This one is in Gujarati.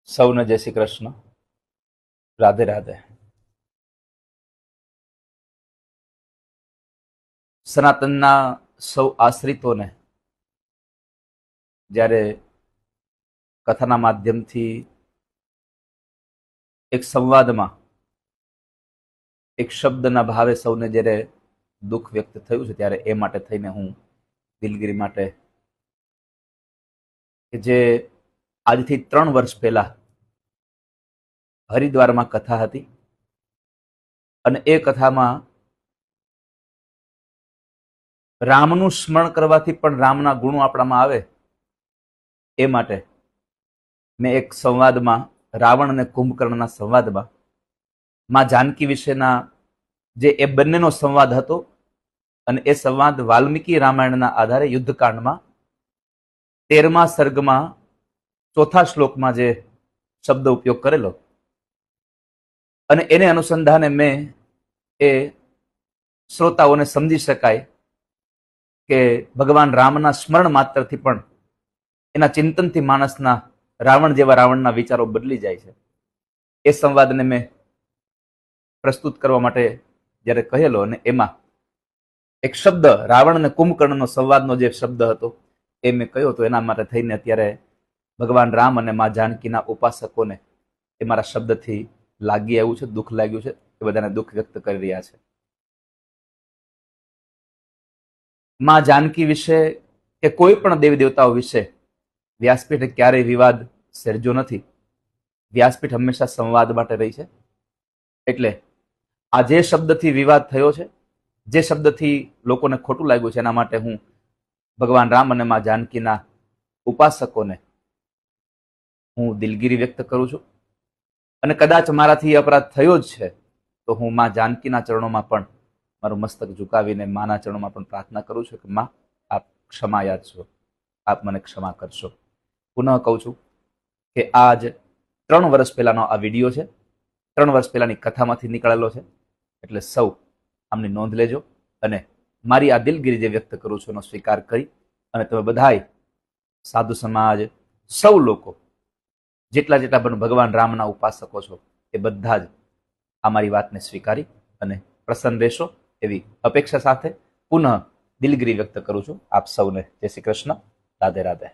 સૌને જય શ્રી કૃષ્ણ. રાધે રાધે. સનાતનના સૌ આશ્રિતોને જ્યારે કથાના માધ્યમથી એક સંવાદમાં એક શબ્દના ભાવે સૌને જ્યારે દુઃખ વ્યક્ત થયું છે ત્યારે એ માટે થઈને હું દિલગીરી માટે કે જે આજથી 3 વર્ષ પહેલા હરિદ્વારમાં કથા હતી અને એ કથામાં રામનું સ્મરણ કરવાથી પણ રામના ગુણો આપણામાં આવે એ માટે મેં એક સંવાદમાં રાવણ અને કુંભકર્ણના સંવાદમાં માં જાનકી વિશેના જે એ બંનેનો સંવાદ હતો અને એ સંવાદ વાલ્મીકી રામાયણના આધારે યુદ્ધકાંડમાં 13મા સર્ગમાં 4થા શ્લોકમાં જે શબ્દ ઉપયોગ કરેલો અને એને અનુસંધાને મેં એ શ્રોતાઓને સમજી શકાય કે ભગવાન રામના સ્મરણ માત્રથી પણ એના ચિંતનથી માણસના રાવણ જેવા રાવણના વિચારો બદલી જાય છે. એ સંવાદને મેં પ્રસ્તુત કરવા માટે જ્યારે કહેલો અને એમાં એક શબ્દ રાવણ અને કુંભકર્ણનો સંવાદનો જે શબ્દ હતો એ મેં કહ્યો હતો. એના માટે થઈને અત્યારે ભગવાન રામ અને મા જાનકીના ઉપાસકોને એ મારા શબ્દથી લાગી આવ્યું છે, દુઃખ લાગ્યું છે. એ બધાને દુઃખ વ્યક્ત કરી રહ્યા છે. મા જાનકી વિશે કે કોઈ પણ દેવી દેવતાઓ વિશે વ્યાસપીઠે ક્યારેય વિવાદ સર્જો નથી. વ્યાસપીઠ હંમેશા સંવાદ માટે રહી છે. એટલે આ જે શબ્દથી વિવાદ થયો છે, જે શબ્દથી લોકોને ખોટું લાગ્યું છે, એના માટે હું ભગવાન રામ અને મા જાનકીના ઉપાસકોને હું દિલગીરી વ્યક્ત કરું છું. અને કદાચ મારાથી અપરાધ થયો જ છે તો હું મા જાનકીના ચરણોમાં પણ મારું મસ્તક ઝુકાવીને માના ચરણોમાં પણ પ્રાર્થના કરું છું કે મા આપ ક્ષમા યાદ છો, આપ મને ક્ષમા કરશો. પુનઃ કહું છું કે આજ 3 વર્ષ પહેલાનો આ વિડીયો છે, 3 વર્ષ પહેલાની કથામાંથી નીકળેલો છે. એટલે સૌ આમની નોંધ લેજો અને મારી આ દિલગીરી જે વ્યક્ત કરું છું એનો સ્વીકાર કરી અને તમે બધાય સાધુ સમાજ સૌ લોકો જેટલા પણ ભગવાન રામના ઉપાસકો છો એ બધા જ અમારી વાતને સ્વીકારી અને પ્રસન્ન રહેશો એવી અપેક્ષા સાથે પુનઃ દિલગીરી વ્યક્ત કરું છું. આપ સૌને જય શ્રી કૃષ્ણ. રાધે રાધે.